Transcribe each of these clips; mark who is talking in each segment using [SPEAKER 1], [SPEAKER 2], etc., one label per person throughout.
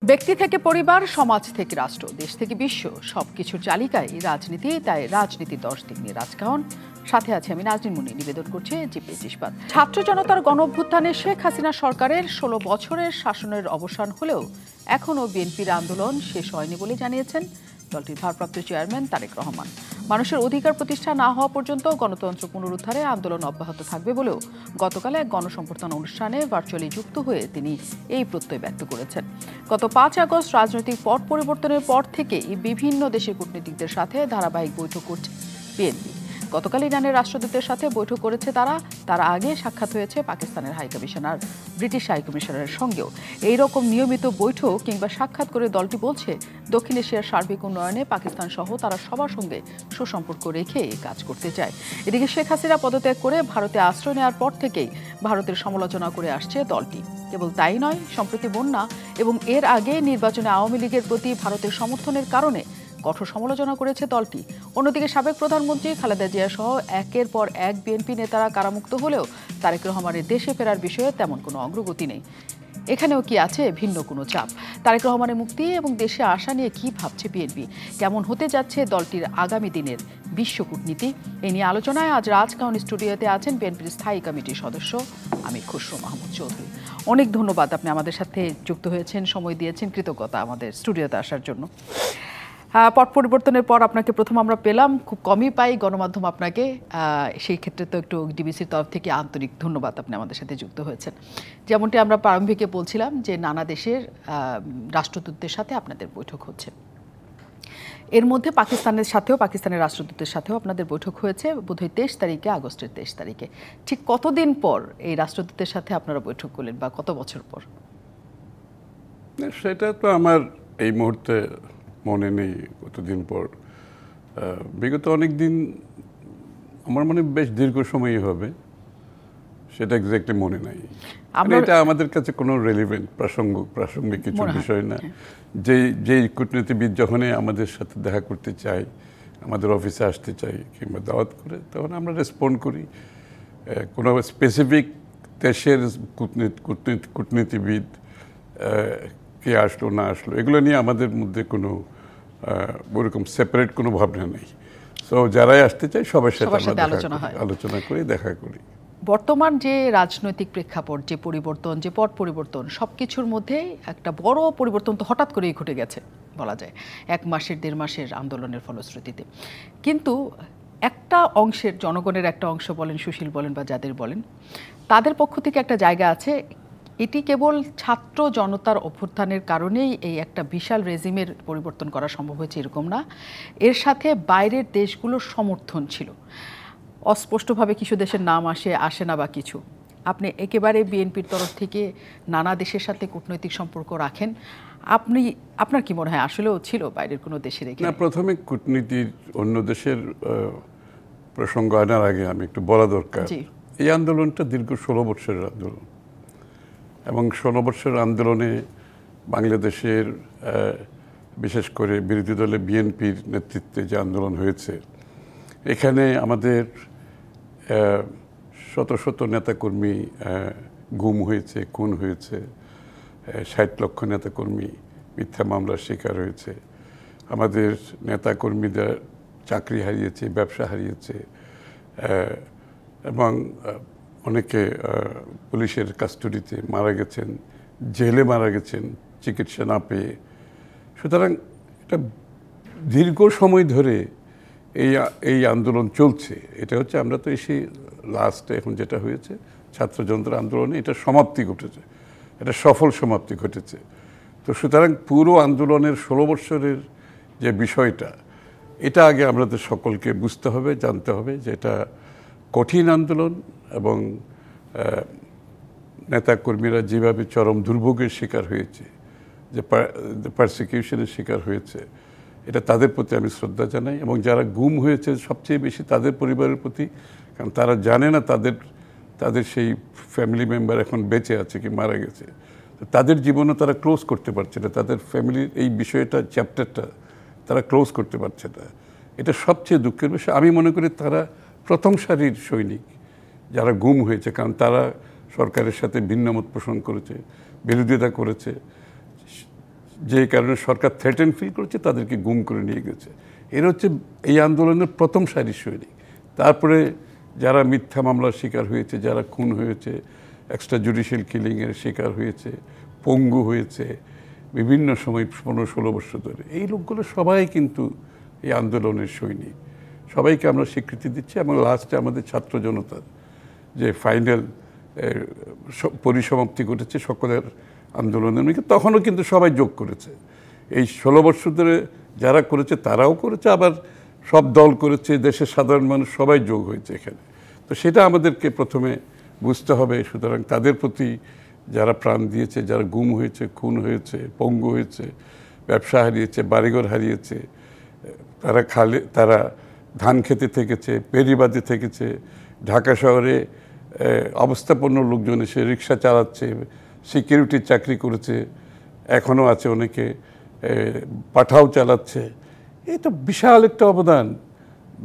[SPEAKER 1] ব্যক্তি থেকে পরিবার, সমাজ থেকে রাষ্ট্র, দেশ থেকে বিশ্ব, সবকিছুর চালিকায় রাজনীতি। তাই রাজনীতির 10 দিক নিয়ে রাজকাহন। সাথে আছে আমি নাজনীন মুন্নি। নিবেদন করছে জিপিএস ইস্পাত। ছাত্র জনতার গণঅভ্যুত্থানে শেখ হাসিনা সরকারের 16 বছরের শাসনের অবসান হলেও এখনও বিএনপির আন্দোলন শেষ হয়নি বলে জানিয়েছেন দলটির ভারপ্রাপ্ত চেয়ারম্যান তারেক রহমান। মানুষের অধিকার প্রতিষ্ঠা না হওয়া পর্যন্ত গণতন্ত্র পুনরুদ্ধারে আন্দোলন অব্যাহত থাকবে বলেও গতকাল এক গণসম্বর্ধনা অনুষ্ঠানে ভার্চুয়ালি যুক্ত হয়ে তিনি এই প্রত্যয় ব্যক্ত করেছেন। গত 5 আগস্ট রাজনৈতিক পট পরিবর্তনের পর থেকেই বিভিন্ন দেশের কূটনীতিকদের সাথে ধারাবাহিক বৈঠক করছে বিএনপি। গতকাল ইরানের রাষ্ট্রদূতের সাথে বৈঠক করেছে তারা আগে সাক্ষাৎ হয়েছে পাকিস্তানের হাইকমিশনার, ব্রিটিশ হাইকমিশনারের সঙ্গেও। এইরকম নিয়মিত বৈঠক কিংবা সাক্ষাৎ করে দলটি বলছে দক্ষিণ এশিয়ার সার্বিক উন্নয়নে পাকিস্তান সহ তারা সবার সঙ্গে সুসম্পর্ক রেখে কাজ করতে চায়। এদিকে শেখ হাসিনা পদত্যাগ করে ভারতে আশ্রয় নেওয়ার পর থেকেই ভারতের সমালোচনা করে আসছে দলটি। কেবল তাই নয়, সম্প্রতি বন্যা এবং এর আগে নির্বাচনে আওয়ামী লীগের প্রতি ভারতের সমর্থনের কারণে কঠোর সমালোচনা করেছে দলটি। অন্যদিকে সাবেক প্রধানমন্ত্রী খালেদা জিয়া সহ একের পর এক বিএনপি নেতারা কারামুক্ত হলেও তারেক রহমানের দেশে ফেরার বিষয়ে তেমন কোনো অগ্রগতি নেই। এখানেও কি আছে ভিন্ন কোনো চাপ? তারেক রহমানের মুক্তি এবং দেশে আসা নিয়ে কি ভাবছে বিএনপি? কেমন হতে যাচ্ছে দলটির আগামী দিনের বিশ্ব কূটনীতি? এ নিয়ে আলোচনায় আজ রাজকাহন স্টুডিওতে আছেন বিএনপির স্থায়ী কমিটির সদস্য আমির খসরু মাহমুদ চৌধুরী। অনেক ধন্যবাদ, আপনি আমাদের সাথে যুক্ত হয়েছেন, সময় দিয়েছেন। কৃতজ্ঞতা আমাদের স্টুডিওতে আসার জন্য। পট পরিবর্তনের পর আপনাকে প্রথম আমরা পেলাম, খুব কমই পাই গণমাধ্যম আপনাকে, সেই ক্ষেত্রে তো একটু ডিবিসির তরফ থেকে আন্তরিক ধন্যবাদ, আপনি আমাদের সাথে যুক্ত হয়েছেন। যেমনটি আমরা প্রারম্ভিকে বলছিলাম যে নানা দেশের রাষ্ট্রদূতদের সাথে আপনাদের বৈঠক হচ্ছে, এর মধ্যে পাকিস্তানের রাষ্ট্রদূতের সাথেও আপনাদের বৈঠক হয়েছে বোধহয় 23 তারিখে, আগস্টের 23 তারিখে। ঠিক কতদিন পর এই রাষ্ট্রদূতের সাথে আপনারা বৈঠক করলেন বা কত বছর পর?
[SPEAKER 2] সেটা তো আমার এই মুহূর্তে মনে নেই কতদিন পর। বিগত অনেক দিন, আমার মনে বেশ দীর্ঘ সময়ই হবে, সেটা এক্স্যাক্টলি মনে নাই। এটা আমাদের কাছে কোনো রেলিভেন্ট প্রাসঙ্গিক কিছু বিষয় না। যেই কূটনীতিবিদ যখনই আমাদের সাথে দেখা করতে চাই, আমাদের অফিসে আসতে চাই কিংবা দাওয়াত করে, তখন আমরা রেসপন্ড করি। কোনো স্পেসিফিক দেশের কূটনীতিবিদ কে আসলো না আসলো এগুলো নিয়ে আমাদের মধ্যে কোনো ওরকম সেপারেট কোনো ভাবনা নেই। সো যারাই আসতে চাই সবার সাথে আলোচনা করি, দেখা করি।
[SPEAKER 1] বর্তমান যে রাজনৈতিক প্রেক্ষাপট, যে পরিবর্তন, যে পট পরিবর্তন, সবকিছুর মধ্যে একটা বড় পরিবর্তন তো হঠাৎ করেই ঘটে গেছে বলা যায়, 1 মাসের 1.5 মাসের আন্দোলনের ফলশ্রুতিতে। কিন্তু একটা অংশের, জনগণের একটা অংশ বলেন, সুশীল বলেন বা যাদের বলেন, তাদের পক্ষ থেকে একটা জায়গা আছে, এটি কেবল ছাত্র জনতার অভ্যুত্থানের কারণেই এই একটা বিশাল রেজিমের পরিবর্তন করা সম্ভব হয়েছে এরকম না, এর সাথে বাইরের দেশগুলোর সমর্থন ছিল। অস্পষ্টভাবে কিছু দেশের নাম আসে না বা কিছু। আপনি একেবারে বিএনপির তরফ থেকে নানা দেশের সাথে কূটনৈতিক সম্পর্ক রাখেন, আপনার কি মনে হয় আসলেও ছিল বাইরের কোনো দেশের?
[SPEAKER 2] না, প্রথমে কূটনীতির অন্য দেশের প্রসঙ্গ আনার আগে আমি একটু বলা দরকার, এই আন্দোলনটা দীর্ঘ 16 বছরের আন্দোলন, এবং 16 বছরের আন্দোলনে বাংলাদেশের বিশেষ করে বিরোধী দলে বিএনপির নেতৃত্বে যে আন্দোলন হয়েছে, এখানে আমাদের শত শত নেতাকর্মী গুম হয়েছে, খুন হয়েছে, 60 লক্ষ নেতাকর্মী মিথ্যা মামলার শিকার হয়েছে, আমাদের নেতাকর্মীদের চাকরি হারিয়েছে, ব্যবসা হারিয়েছে, এবং অনেকে পুলিশের কাস্টডিতে মারা গেছেন, জেলে মারা গেছেন চিকিৎসা না পেয়ে। সুতরাং এটা দীর্ঘ সময় ধরে এই আন্দোলন চলছে। এটা হচ্ছে, আমরা তো এসে লাস্টে এখন যেটা হয়েছে ছাত্র জনতার আন্দোলনে, এটা সমাপ্তি ঘটেছে, এটা সফল সমাপ্তি ঘটেছে। তো সুতরাং পুরো আন্দোলনের 16 বছরের যে বিষয়টা, এটা আগে আমাদের সকলকে বুঝতে হবে, জানতে হবে যে এটা কঠিন আন্দোলন, এবং নেতাকর্মীরা যেভাবে চরম দুর্ভোগের শিকার হয়েছে, যে পারসিকিউশনের শিকার হয়েছে, এটা তাদের প্রতি আমি শ্রদ্ধা জানাই। এবং যারা গুম হয়েছে সবচেয়ে বেশি তাদের পরিবারের প্রতি, কারণ তারা জানে না তাদের সেই ফ্যামিলি মেম্বার এখন বেঁচে আছে কি মারা গেছে, তাদের জীবনও তারা ক্লোজ করতে পারছে না, তাদের ফ্যামিলির এই বিষয়টা, চ্যাপ্টারটা তারা ক্লোজ করতে পারছে না। এটা সবচেয়ে দুঃখের বিষয়। আমি মনে করি তারা প্রথম সারির সৈনিক যারা গুম হয়েছে, কারণ তারা সরকারের সাথে ভিন্নমত পোষণ করেছে, বিরোধিতা করেছে, যে কারণে সরকার থ্রেটেন ফিল করছে তাদেরকে গুম করে নিয়ে গেছে। এরা হচ্ছে এই আন্দোলনের প্রথম সারির সৈনিক। তারপরে যারা মিথ্যা মামলার শিকার হয়েছে, যারা খুন হয়েছে, এক্সট্রা জুডিশিয়াল কিলিংয়ের শিকার হয়েছে, পঙ্গু হয়েছে বিভিন্ন সময় 15-16 বছর ধরে, এই লোকগুলো সবাই কিন্তু এই আন্দোলনের সৈনিক। সবাইকে আমরা স্বীকৃতি দিচ্ছি এবং লাস্টে আমাদের ছাত্র জনতার যে ফাইনাল পরিসমাপ্তি ঘটেছে সকলের আন্দোলনের মধ্যে, তখনও কিন্তু সবাই যোগ করেছে। এই 16 বছর ধরে যারা করেছে তারাও করেছে, আবার সব দল করেছে, দেশের সাধারণ মানুষ সবাই যোগ হয়েছে এখানে। তো সেটা আমাদেরকে প্রথমে বুঝতে হবে। সুতরাং তাদের প্রতি যারা প্রাণ দিয়েছে, যারা গুম হয়েছে, খুন হয়েছে, পঙ্গু হয়েছে, ব্যবসা হারিয়েছে, বাড়িঘর হারিয়েছে, তারা ধান খেতে থেকেছে, পেরিবাদে থেকেছে, ঢাকা শহরে অবস্থাপন্ন লোকজন এসে রিক্সা চালাচ্ছে, সিকিউরিটির চাকরি করেছে, এখনও আছে অনেকে, পাঠাও চালাচ্ছে। এই তো বিশাল একটা অবদান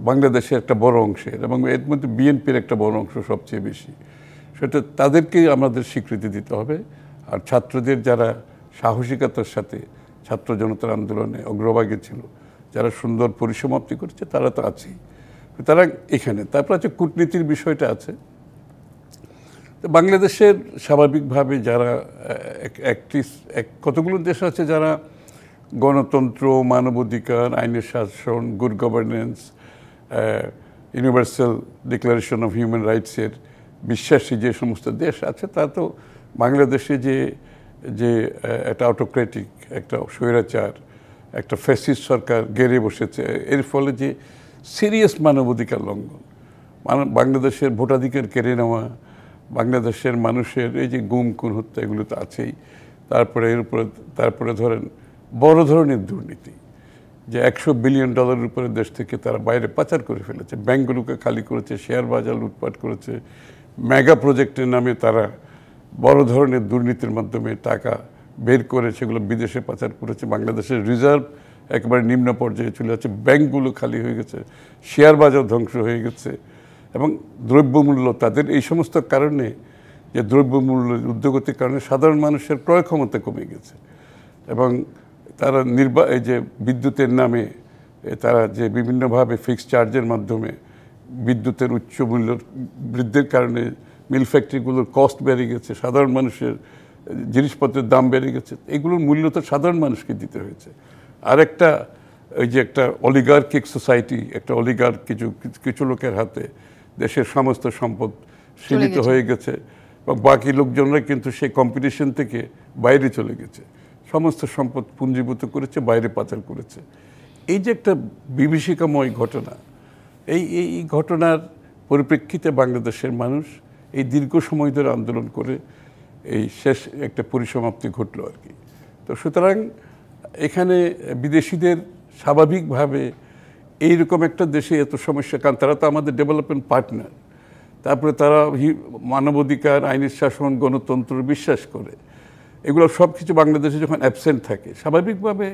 [SPEAKER 2] বাংলাদেশের একটা বড় অংশের, এবং এর মধ্যে বিএনপির একটা বড় অংশ সবচেয়ে বেশি। সেটা তাদেরকেই আমাদের স্বীকৃতি দিতে হবে। আর ছাত্রদের যারা সাহসিকতার সাথে ছাত্র জনতার আন্দোলনে অগ্রভাগে ছিল, যারা সুন্দর পরিসমাপ্তি করেছে, তারা তো আছেই, তারা এখানে। তারপর আছে কূটনীতির বিষয়টা আছে। তো বাংলাদেশের স্বাভাবিকভাবে যারা কতগুলো দেশ আছে যারা গণতন্ত্র, মানবাধিকার, আইনের শাসন, good governance, universal declaration of human রাইটসের বিশ্বাসী যে সমস্ত দেশ আছে, তা তো বাংলাদেশে যে একটা অটোক্রেটিক, একটা স্বৈরাচার, একটা ফ্যাসিস্ট সরকার গেড়ে বসেছে, এর ফলে যে সিরিয়াস মানবাধিকার লঙ্ঘন, বাংলাদেশের ভোটাধিকার কেড়ে নেওয়া, বাংলাদেশের মানুষের এই যে গুম খুন হত্যা, এগুলো তো আছেই। তারপরে ধরেন বড় ধরনের দুর্নীতি, যে $100 বিলিয়ন উপরে দেশ থেকে তারা বাইরে পাচার করে ফেলেছে, ব্যাংকগুলোকে খালি করেছে, শেয়ার বাজার লুটপাট করেছে, মেগা প্রজেক্টের নামে তারা বড় ধরনের দুর্নীতির মাধ্যমে টাকা বের করে সেগুলো বিদেশে পাচার করেছে। বাংলাদেশের রিজার্ভ একেবারে নিম্ন পর্যায়ে চলে যাচ্ছে, ব্যাংকগুলো খালি হয়ে গেছে, শেয়ার বাজার ধ্বংস হয়ে গেছে, এবং দ্রব্যমূল্য তাদের এই সমস্ত কারণে, যে দ্রব্যমূল্যের ঊর্ধ্বগতির কারণে সাধারণ মানুষের ক্রয় ক্ষমতা কমে গেছে, এবং তারা এই যে বিদ্যুতের নামে তারা যে বিভিন্নভাবে ফিক্সড চার্জের মাধ্যমে বিদ্যুতের উচ্চ মূল্য বৃদ্ধির কারণে মিল ফ্যাক্টরিগুলোর কস্ট বেড়ে গেছে, সাধারণ মানুষের জিনিসপত্রের দাম বেড়ে গেছে, এগুলোর মূল্য তো সাধারণ মানুষকে দিতে হয়েছে। আর একটা ওই যে একটা অলিগার্কিক সোসাইটি, একটা অলিগার্ক কিছু লোকের হাতে দেশের সমস্ত সম্পদ সীমিত হয়ে গেছে, এবং বাকি লোকজনরা কিন্তু সেই কম্পিটিশন থেকে বাইরে চলে গেছে, সমস্ত সম্পদ পুঞ্জীভূত করেছে, বাইরে পাচার করেছে। এই যে একটা বিভীষিকাময় ঘটনা, এই ঘটনার পরিপ্রেক্ষিতে বাংলাদেশের মানুষ এই দীর্ঘ সময় ধরে আন্দোলন করে এই শেষ একটা পরিসমাপ্তি ঘটলো আর কি। তো সুতরাং এখানে বিদেশিদের স্বাভাবিকভাবে এইরকম একটা দেশে এত সমস্যা, কারণ তারা তো আমাদের ডেভেলপমেন্ট পার্টনার, তারপরে তারা মানবাধিকার, আইনের শাসন, গণতন্ত্র বিশ্বাস করে, এগুলো সব কিছু বাংলাদেশে যখন অ্যাবসেন্ট থাকে, স্বাভাবিকভাবে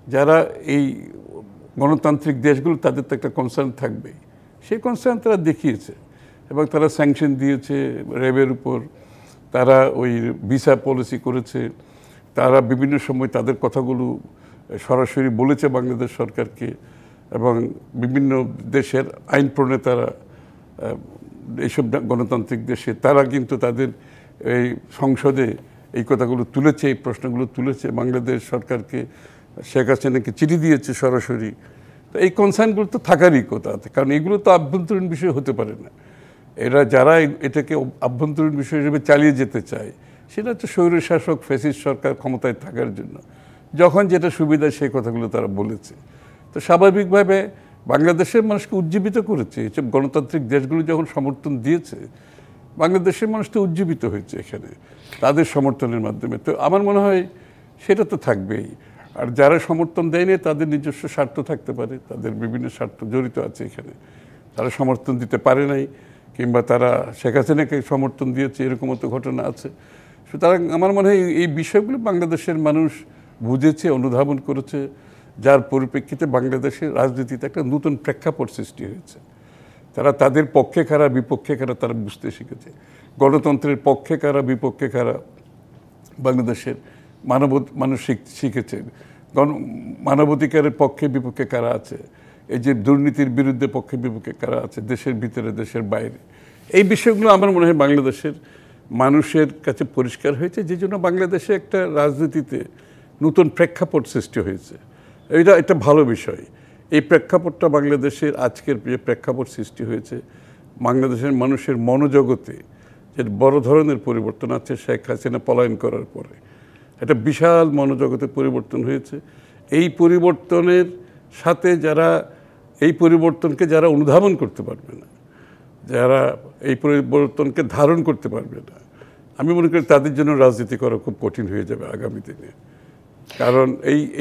[SPEAKER 2] যারা এই গণতান্ত্রিক দেশগুলো, তাদের তো একটা কনসার্ন থাকবেই। সেই কনসার্ন তারা দেখিয়েছে, এবং তারা স্যাংশন দিয়েছে র্যাবের উপর, তারা ওই ভিসা পলিসি করেছে, তারা বিভিন্ন সময় তাদের কথাগুলো সরাসরি বলেছে বাংলাদেশ সরকারকে, এবং বিভিন্ন দেশের আইন প্রণেতারা এইসব গণতান্ত্রিক দেশে তারা কিন্তু তাদের এই সংসদে এই কথাগুলো তুলেছে, এই প্রশ্নগুলো তুলেছে, বাংলাদেশ সরকারকে শেখ হাসিনাকে চিঠি দিয়েছে সরাসরি। তো এই কনসার্নগুলো তো থাকারই কথা, কারণ এগুলো তো আভ্যন্তরীণ বিষয় হতে পারে না। এরা যারা এটাকে আভ্যন্তরীণ বিষয় হিসেবে চালিয়ে যেতে চায়, সেটা হচ্ছে স্বৈরশাসক ফ্যাসিস্ট সরকার ক্ষমতায় থাকার জন্য যখন যেটা সুবিধা সেই কথাগুলো তারা বলেছে। তো স্বাভাবিকভাবে বাংলাদেশের মানুষকে উজ্জীবিত করেছে, এসব গণতান্ত্রিক দেশগুলো যখন সমর্থন দিয়েছে, বাংলাদেশের মানুষ তো উজ্জীবিত হয়েছে এখানে তাদের সমর্থনের মাধ্যমে। তো আমার মনে হয় সেটা তো থাকবেই। আর যারা সমর্থন দেয়নি, তাদের নিজস্ব স্বার্থ থাকতে পারে, তাদের বিভিন্ন স্বার্থ জড়িত আছে এখানে, তারা সমর্থন দিতে পারে নাই, কিংবা তারা শেখ হাসিনাকে সমর্থন দিয়েছে, এরকমও তো ঘটনা আছে। সুতরাং আমার মনে হয় এই বিষয়গুলো বাংলাদেশের মানুষ বুঝেছে, অনুধাবন করেছে, যার পরিপ্রেক্ষিতে বাংলাদেশের রাজনীতিতে একটা নতুন প্রেক্ষাপট সৃষ্টি হয়েছে। তারা তাদের পক্ষে কারা, বিপক্ষে কারা তারা বুঝতে শিখেছে, গণতন্ত্রের পক্ষে কারা, বিপক্ষে কারা, বাংলাদেশের মানুষ শিখেছে মানবাধিকারের পক্ষে বিপক্ষে কারা আছে, এই যে দুর্নীতির বিরুদ্ধে পক্ষে বিপক্ষে কারা আছে, দেশের ভিতরে দেশের বাইরে, এই বিষয়গুলো আমার মনে হয় বাংলাদেশের মানুষের কাছে পরিষ্কার হয়েছে, যে জন্য বাংলাদেশে একটা রাজনীতিতে নতুন প্রেক্ষাপট সৃষ্টি হয়েছে। এটা একটা ভালো বিষয়। এই প্রেক্ষাপটটা বাংলাদেশের আজকের যে প্রেক্ষাপট সৃষ্টি হয়েছে, বাংলাদেশের মানুষের মনোজগতে যে বড় ধরনের পরিবর্তন আছে শেখ হাসিনা পলায়ন করার পরে, একটা বিশাল মনোজগতে পরিবর্তন হয়েছে। এই পরিবর্তনের সাথে এই পরিবর্তনকে যারা অনুধাবন করতে পারবে না, যারা এই পরিবর্তনকে ধারণ করতে পারবে না, আমি মনে করি তাদের জন্য রাজনীতি করা খুব কঠিন হয়ে যাবে আগামী দিনে। কারণ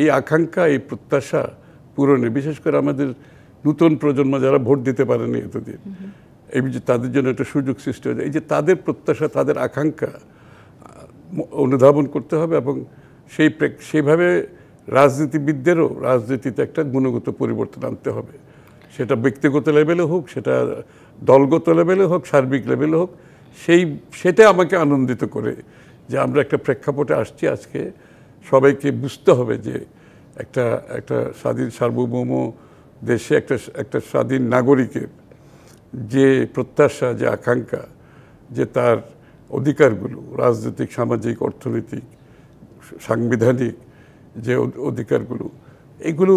[SPEAKER 2] এই আকাঙ্ক্ষা, এই প্রত্যাশা পূরণে, বিশেষ করে আমাদের নতুন প্রজন্ম যারা ভোট দিতে পারেনি এতদিন, এই যে তাদের জন্য একটা সুযোগ সৃষ্টি হয়ে যায়। এই যে তাদের প্রত্যাশা, তাদের আকাঙ্ক্ষা অনুধাবন করতে হবে, এবং সেইভাবে রাজনীতিবিদদেরও রাজনীতিতে একটা গুণগত পরিবর্তন আনতে হবে। সেটা ব্যক্তিগত লেভেলে হোক, সেটা দলগত লেভেলে হোক, সার্বিক লেভেলে হোক। সেটা আমাকে আনন্দিত করে যে আমরা একটা প্রেক্ষাপটে আসছি। আজকে সবাইকে বুঝতে হবে যে একটা স্বাধীন সার্বভৌম দেশে একটা স্বাধীন নাগরিকের যে প্রত্যাশা, যে আকাঙ্ক্ষা, যে তার অধিকারগুলো, রাজনৈতিক, সামাজিক, অর্থনৈতিক, সাংবিধানিক যে অধিকারগুলো, এগুলো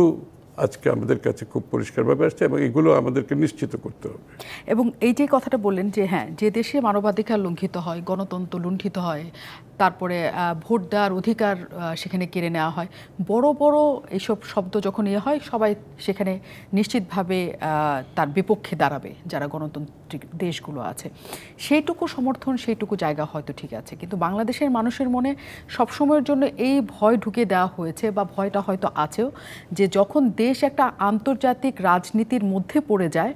[SPEAKER 2] আজকে আমাদের কাছে খুব পরিষ্কারভাবে আসছে, এবং এগুলো আমাদেরকে নিশ্চিত করতে হবে।
[SPEAKER 1] এবং এই যে কথাটা বললেন যে হ্যাঁ, যে দেশে মানবাধিকার লঙ্ঘিত হয়, গণতন্ত্র লুণ্ঠিত হয়, তারপরে ভোট দেওয়ার অধিকার সেখানে কেড়ে নেওয়া হয়, বড় বড় এইসব শব্দ যখন হয়, সবাই সেখানে নিশ্চিতভাবে তার বিপক্ষে দাঁড়াবে, যারা গণতান্ত্রিক দেশগুলো আছে। সেইটুকু সমর্থন, সেইটুকু জায়গা হয়তো ঠিক আছে, কিন্তু বাংলাদেশের মানুষের মনে সবসময়ের জন্য এই ভয় ঢুকে দেওয়া হয়েছে, বা ভয়টা হয়তো আছেও, যে যখন দেশ একটা আন্তর্জাতিক রাজনীতির মধ্যে পড়ে যায়,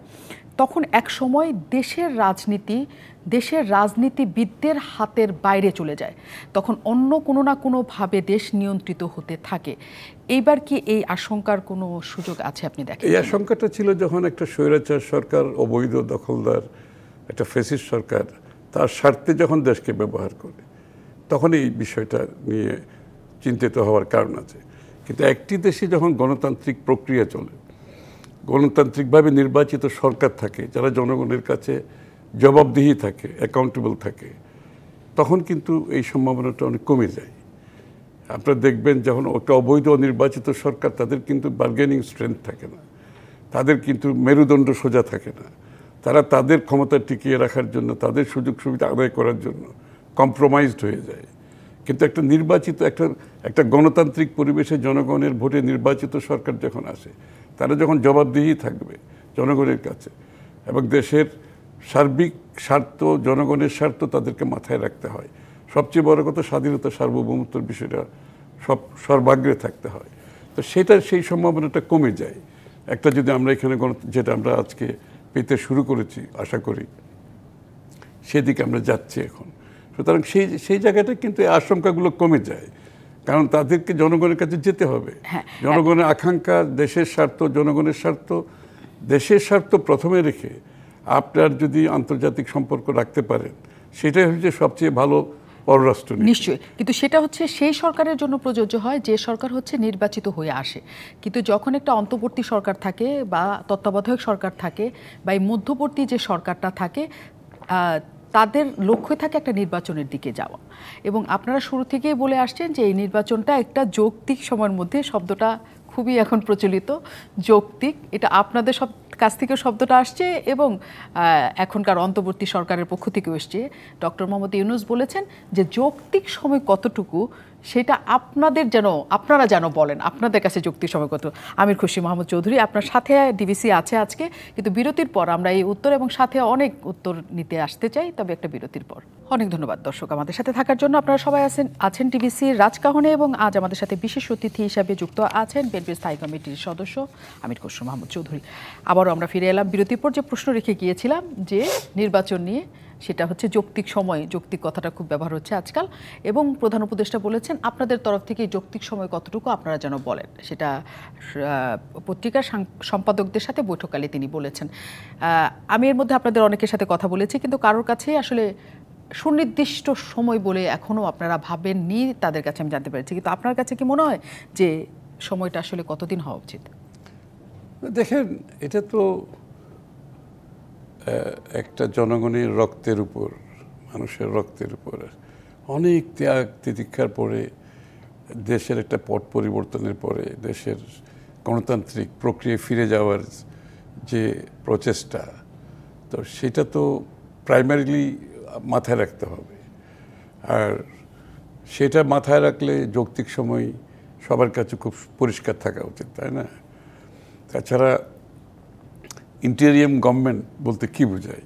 [SPEAKER 1] তখন এক সময় দেশের রাজনীতিবিদদের হাতের বাইরে চলে যায়, তখন অন্য কোনো না কোনোভাবে দেশ নিয়ন্ত্রিত হতে থাকে। এইবার কি এই আশঙ্কার কোনো সুযোগ আছে আপনি দেখেন?
[SPEAKER 2] এই আশঙ্কাটা ছিল যখন একটা স্বৈরাচার সরকার, অবৈধ দখলদার একটা ফ্যাসিস্ট সরকার তার স্বার্থে যখন দেশকে ব্যবহার করে, তখন এই বিষয়টা নিয়ে চিন্তিত হওয়ার কারণ আছে। কিন্তু একটি দেশে যখন গণতান্ত্রিক প্রক্রিয়া চলে, গণতান্ত্রিকভাবে নির্বাচিত সরকার থাকে, যারা জনগণের কাছে জবাবদিহি থাকে, অ্যাকাউন্টেবল থাকে, তখন কিন্তু এই সম্ভাবনাটা অনেক কমে যায়। আপনারা দেখবেন যখন একটা অবৈধ নির্বাচিত সরকার, তাদের কিন্তু বার্গেনিং স্ট্রেংথ থাকে না, তাদের কিন্তু মেরুদণ্ড সোজা থাকে না। তারা তাদের ক্ষমতা টিকিয়ে রাখার জন্য, তাদের সুযোগ সুবিধা আদায় করার জন্য কম্প্রোমাইজড হয়ে যায়। কিন্তু একটা নির্বাচিত একটা গণতান্ত্রিক পরিবেশে জনগণের ভোটে নির্বাচিত সরকার যখন আসে, তারা যখন জবাবদিহি থাকবে জনগণের কাছে, এবং দেশের সার্বিক স্বার্থ, জনগণের স্বার্থ তাদেরকে মাথায় রাখতে হয়। সবচেয়ে বড় কথা, স্বাধীনতা, সার্বভৌমত্বের বিষয়টা সর্বাগ্রে থাকতে হয়। তো সেই সম্ভাবনাটা কমে যায় একটা, যদি আমরা এখানে যেটা আমরা আজকে পেতে শুরু করেছি, আশা করি সেদিকে আমরা যাচ্ছি এখন। সুতরাং সেই জায়গাটা কিন্তু এই আশঙ্কাগুলো কমে যায়, কারণ তাদেরকে জনগণের কাছে যেতে হবে। জনগণের আকাঙ্ক্ষা, দেশের স্বার্থ, জনগণের স্বার্থ, দেশের স্বার্থ প্রথমে রেখে আপনার যদি আন্তর্জাতিক সম্পর্ক রাখতে পারেন, সেটাই হচ্ছে সবচেয়ে ভালো পররাষ্ট্র।
[SPEAKER 1] নিশ্চয়ই, কিন্তু সেটা হচ্ছে সেই সরকারের জন্য প্রযোজ্য হয় যে সরকার হচ্ছে নির্বাচিত হয়ে আসে। কিন্তু যখন একটা অন্তর্বর্তী সরকার থাকে, বা তত্ত্বাবধায়ক সরকার থাকে, বা এই মধ্যবর্তী যে সরকারটা থাকে, তাদের লক্ষ্য থাকে একটা নির্বাচনের দিকে যাওয়া। এবং আপনারা শুরু থেকেই বলে আসছেন যে এই নির্বাচনটা একটা যৌক্তিক সময়ের মধ্যে, শব্দটা খুবই এখন প্রচলিত, যৌক্তিক। এটা আপনাদের সব কাছ থেকে শব্দটা আসছে, এবং এখনকার অন্তর্বর্তী সরকারের পক্ষ থেকেও এসছে। ডক্টর মোহাম্মদ ইউনূস বলেছেন যে যৌক্তিক সময় কতটুকু, সেটা আপনারা যেন বলেন, আপনাদের কাছে যৌক্তিক সময় কত। আমির খুশি মোহাম্মদ চৌধুরী, আপনার সাথে ডিবিসি আছে আজকে, কিন্তু বিরতির পর আমরা এই উত্তর এবং সাথে অনেক উত্তর নিতে আসতে চাই, তবে একটা বিরতির পর। অনেক ধন্যবাদ দর্শক আমাদের সাথে থাকার জন্য। আপনারা সবাই আছেন ডিবিসির রাজকাহনে, এবং আজ আমাদের সাথে বিশেষ অতিথি হিসাবে যুক্ত আছেন বিএনপির স্থায়ী কমিটির সদস্য আমির খুশি মোহাম্মদ চৌধুরী। আবারও আমরা ফিরে এলাম বিরতির পর। যে প্রশ্ন রেখে গিয়েছিলাম যে নির্বাচন নিয়ে, সেটা হচ্ছে যৌক্তিক সময়। যৌক্তিক কথাটা খুব ব্যবহার হচ্ছে আজকাল, এবং প্রধান উপদেষ্টা বলেছেন আপনাদের তরফ থেকে যৌক্তিক সময় কতটুকু আপনারা যেন বলেন। সেটা পত্রিকার সম্পাদকদের সাথে বৈঠককালে তিনি বলেছেন। আমি এর মধ্যে আপনাদের অনেকের সাথে কথা বলেছি, কিন্তু কারোর কাছে আসলে সুনির্দিষ্ট সময় বলে এখনো আপনারা ভাবেননি, তাদের কাছে আমি জানতে পেরেছি, কিন্তু আপনার কাছে কি মনে হয় যে সময়টা আসলে কতদিন হওয়া উচিত?
[SPEAKER 2] দেখেন, এটা তো একটা জনগণের রক্তের উপর, মানুষের রক্তের উপর অনেক ত্যাগ তিতিক্ষার পরে, দেশের একটা পট পরিবর্তনের পরে দেশের গণতান্ত্রিক প্রক্রিয়ায় ফিরে যাওয়ার যে প্রচেষ্টা, তো সেটা তো প্রাইমারিলি মাথায় রাখতে হবে। আর সেটা মাথায় রাখলে যৌক্তিক সময় সবার কাছে খুব পরিষ্কার থাকা উচিত, তাই না? তাছাড়া ইন্টেরিয়াম গভর্নমেন্ট বলতে কি বোঝায়?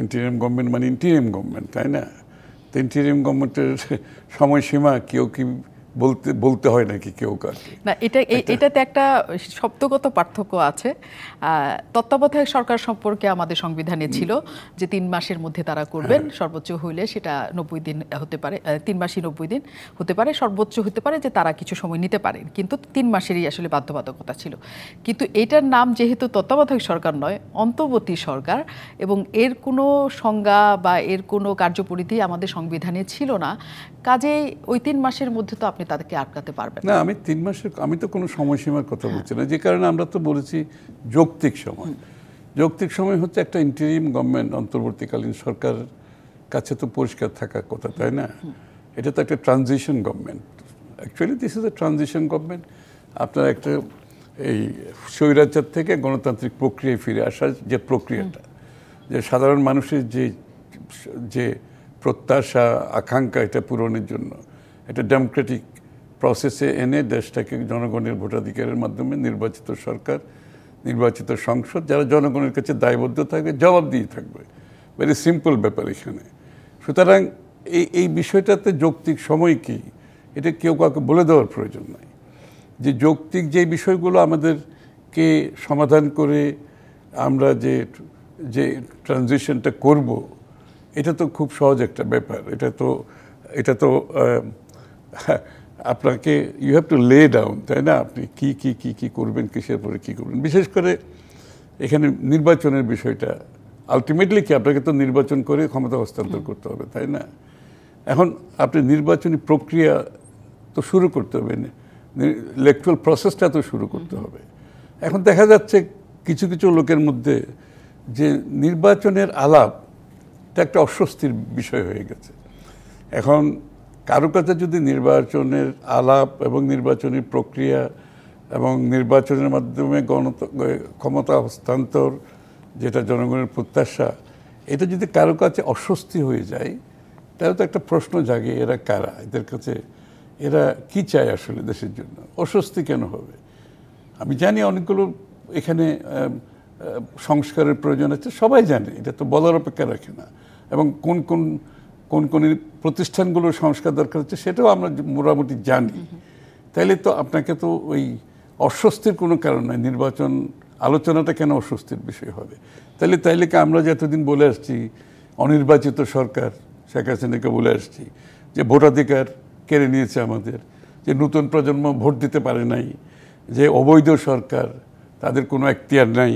[SPEAKER 2] ইন্টেরিয়াম গভর্নমেন্ট মানে ইন্টেরিয়াম গভর্নমেন্ট, তাই না? তো ইন্টেরিয়াম গভর্নমেন্টের সময়সীমা কেউ কি বলতে হয় নাকি কেউ কাকে?
[SPEAKER 1] না, এটাতে একটা শব্দগত পার্থক্য আছে। তত্ত্বাবধায়ক সরকার সম্পর্কে আমাদের সংবিধানে ছিল যে 3 মাসের মধ্যে তারা করবেন, সর্বোচ্চ হইলে সেটা 90 দিন হতে পারে, 3 মাসই 90 দিন হতে পারে, সর্বোচ্চ হতে পারে যে তারা কিছু সময় নিতে পারেন, কিন্তু 3 মাসেরই আসলে বাধ্যবাধকতা ছিল। কিন্তু এটার নাম যেহেতু তত্ত্বাবধায়ক সরকার নয়, অন্তর্বর্তী সরকার, এবং এর কোনো সংজ্ঞা বা এর কোনো কার্যপরিধি আমাদের সংবিধানে ছিল না, কাজেই ওই 3 মাসের মধ্যে তো আপনি তাদেরকে আটকাতে পারবেন
[SPEAKER 2] না। আমি 3 মাসের, আমি তো কোনো সময়সীমার কথা বলছি না, যে কারণে আমরা তো বলেছি যৌক্তিক সময়। যৌক্তিক সময় হচ্ছে একটা ইন্টারিম গভর্নমেন্ট, অন্তর্বর্তীকালীন সরকার কাছে তো পরিষ্কার থাকার কথা, তাই না? এটা তো একটা transition government. Actually this is a transition government. আপনার একটা এই স্বৈরাচার থেকে গণতান্ত্রিক প্রক্রিয়ায় ফিরে আসার যে প্রক্রিয়াটা, যে সাধারণ মানুষের যে প্রত্যাশা আকাঙ্ক্ষা, এটা পূরণের জন্য একটা ডেমোক্রেটিক প্রসেসে এনে দেশটাকে জনগণের ভোটাধিকারের মাধ্যমে নির্বাচিত সরকার, নির্বাচিত সংসদ, যারা জনগণের কাছে দায়বদ্ধ থাকবে, জবাবদিহি থাকবে। ভেরি সিম্পল ব্যাপার এখানে। সুতরাং এই বিষয়টাতে যৌক্তিক সময় কি, এটা কেউ কাউকে বলে দেওয়ার প্রয়োজন নাই। যে যৌক্তিক যে বিষয়গুলো আমাদেরকে সমাধান করে আমরা যে ট্রানজিশনটা করব, এটা তো খুব সহজ একটা ব্যাপার। এটা তো আপনাকে you have to lay down, তাই না? আপনি কি কি কি কি করবেন, কিসের পরে কি করবেন। বিশেষ করে এখানে নির্বাচনের বিষয়টা, আলটিমেটলি কি আপনাকে তো নির্বাচন করে ক্ষমতা হস্তান্তর করতে হবে, তাই না? এখন আপনি নির্বাচনী প্রক্রিয়া তো শুরু করতে হবে, ইলেকট্রাল প্রসেসটা তো শুরু করতে হবে। এখন দেখা যাচ্ছে কিছু কিছু লোকের মধ্যে যে নির্বাচনের আলাপ এটা একটা অস্বস্তির বিষয় হয়ে গেছে। এখন কারো কাছে যদি নির্বাচনের আলাপ এবং নির্বাচনী প্রক্রিয়া এবং নির্বাচনের মাধ্যমে ক্ষমতা হস্তান্তর, যেটা জনগণের প্রত্যাশা, এটা যদি কারো কাছে অস্বস্তি হয়ে যায়, তাহলে তো একটা প্রশ্ন জাগে, এরা কারা? এদের কাছে এরা কি চায় আসলে দেশের জন্য? অস্বস্তি কেন হবে? আমি জানি অনেকগুলো এখানে সংস্কারের প্রয়োজন আছে, সবাই জানে, এটা তো বলার অপেক্ষা রাখে না। এবং কোন কোন প্রতিষ্ঠানগুলোর সংস্কার দরকার হচ্ছে সেটাও আমরা মোটামুটি জানি। তাইলে তো আপনাকে তো ওই অস্বস্তির কোনো কারণ নাই। নির্বাচন আলোচনাটা কেন অস্বস্তির বিষয় হবে? তাইলে কি আমরা যে এতদিন বলে আসছি, অনির্বাচিত সরকার শেখ হাসিনাকে বলে আসছি যে ভোটাধিকার কেড়ে নিয়েছে আমাদের, যে নতুন প্রজন্ম ভোট দিতে পারে নাই, যে অবৈধ সরকার, তাদের কোনো এখতিয়ার নাই,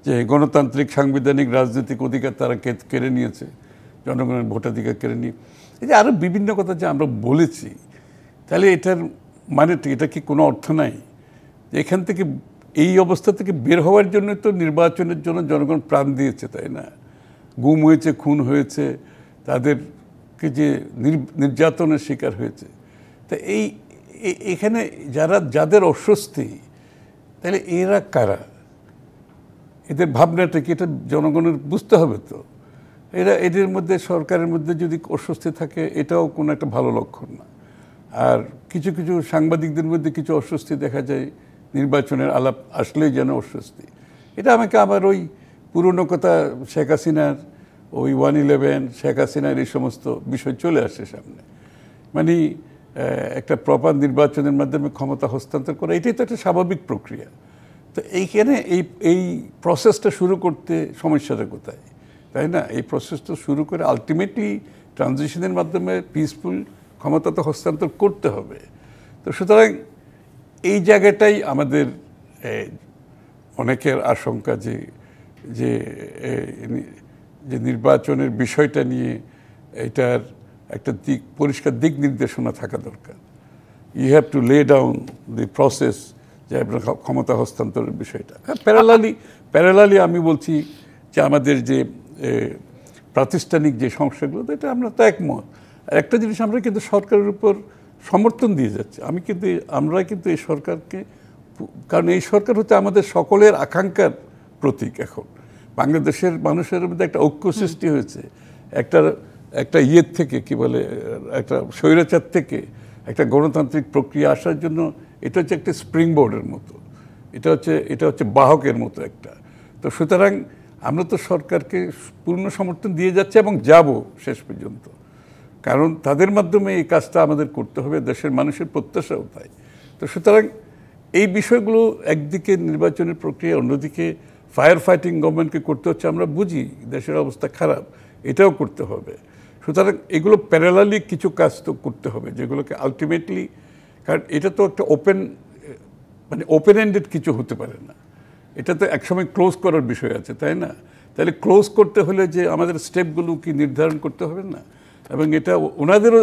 [SPEAKER 2] যে গণতান্ত্রিক সাংবিধানিক রাজনৈতিক অধিকার তারা কেড়ে নিয়েছে, জনগণের ভোটাধিকার কেড়ে নিয়ে, এই যে আরও বিভিন্ন কথা যে আমরা বলেছি, তাহলে এটার মানে এটা কি কোনো অর্থ নাই? এখান থেকে, এই অবস্থা থেকে বের হওয়ার জন্য তো নির্বাচনের জন্য জনগণ প্রাণ দিয়েছে, তাই না? গুম হয়েছে, খুন হয়েছে, তাদেরকে যে নির্যাতনের শিকার হয়েছে। তা এখানে যাদের অস্বস্তি, তাহলে এরা কারা? এদের ভাবনাটা কি, এটা জনগণের বুঝতে হবে তো। এদের মধ্যে, সরকারের মধ্যে যদি অস্বস্তি থাকে, এটাও কোনো একটা ভালো লক্ষণ না। আর কিছু কিছু সাংবাদিকদের মধ্যে কিছু অস্বস্তি দেখা যায়, নির্বাচনের আলাপ আসলেই যেন অস্বস্তি। এটা আমাকে আবার ওই পুরনো কথা, শেখ হাসিনার ওই 1/11, শেখ হাসিনার এই সমস্ত বিষয় চলে আসে সামনে। মানে একটা প্রপার নির্বাচনের মাধ্যমে ক্ষমতা হস্তান্তর করা, এটাই তো একটা স্বাভাবিক প্রক্রিয়া। তো এইখানে এই প্রসেসটা শুরু করতে সমস্যাটা কোথায়, তাই না? এই প্রসেসটা শুরু করে আলটিমেটলি ট্রানজিশনের মাধ্যমে পিসফুল ক্ষমতা তো হস্তান্তর করতে হবে। তো সুতরাং এই জায়গাটাই আমাদের অনেকের আশঙ্কা যে নির্বাচনের বিষয়টা নিয়ে এটার একটা পরিষ্কার দিক নির্দেশনা থাকা দরকার। You have to lay down the process, যে আপনার ক্ষমতা হস্তান্তরের বিষয়টা। হ্যাঁ, প্যারালালি আমি বলছি যে আমাদের যে প্রাতিষ্ঠানিক যে সমস্যাগুলো, এটা আমরা তো একমত। আর একটা জিনিস, আমরা কিন্তু সরকারের উপর সমর্থন দিয়ে যাচ্ছি। আমরা কিন্তু এই সরকারকে, কারণ এই সরকার হচ্ছে আমাদের সকলের আকাঙ্ক্ষার প্রতীক। এখন বাংলাদেশের মানুষের মধ্যে একটা ঐক্য সৃষ্টি হয়েছে, একটা ইয়ের থেকে, কি বলে, একটা স্বৈরাচার থেকে একটা গণতান্ত্রিক প্রক্রিয়া আসার জন্য এটা হচ্ছে একটা স্প্রিং বোর্ডের মতো, এটা হচ্ছে বাহকের মতো একটা। তো সুতরাং আমরা তো সরকারকে পূর্ণ সমর্থন দিয়ে যাচ্ছি এবং যাব শেষ পর্যন্ত, কারণ তাদের মাধ্যমে এই কাজটা আমাদের করতে হবে, দেশের মানুষের প্রত্যাশাও তাই। তো সুতরাং এই বিষয়গুলো একদিকে নির্বাচনের প্রক্রিয়া, অন্যদিকে ফায়ার ফাইটিং গভর্নমেন্টকে করতে হচ্ছে, আমরা বুঝি দেশের অবস্থা খারাপ, এটাও করতে হবে। সুতরাং এগুলো প্যারালালি কিছু কাজ তো করতে হবে, যেগুলোকে আলটিমেটলি, কারণ এটা তো একটা ওপেন এন্ডেড কিছু হতে পারে না, এটা তো একসময় ক্লোজ করার বিষয় আছে, তাই না? তাহলে ক্লোজ করতে হলে যে আমাদের স্টেপগুলো কি নির্ধারণ করতে হবে না? এবং এটা ওনাদেরও,